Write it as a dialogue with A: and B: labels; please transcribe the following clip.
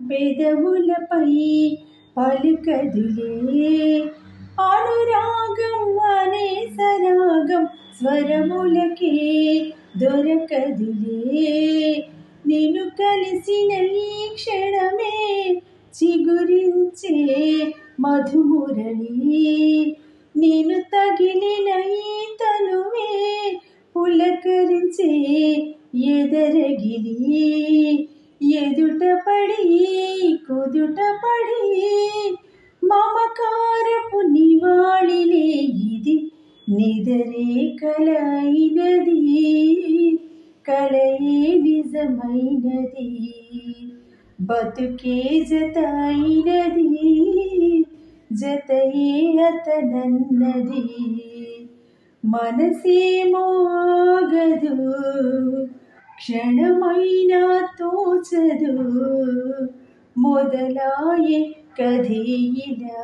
A: పెదవులపై పలుకదులే అనురాగం అనే సరాగం స్వరములకే దొరకదులే నిన్ను కలిసిన ఈ క్షణమే చిగురించే మధుమురళి నేను తగిలిన ఈ తనువే పులకరించే ఎదరగిలి ఎదుట పడి కుదుట పడి మమకారపు నివాళిలే ఇది నిదరే కలైనది కలయే నిజమైనది బతుకే జత అయినది జతయే అతనన్నది మనసేమో ఆగదు క్షణమైనా తోచదు మొదలాయే కథే ఇలా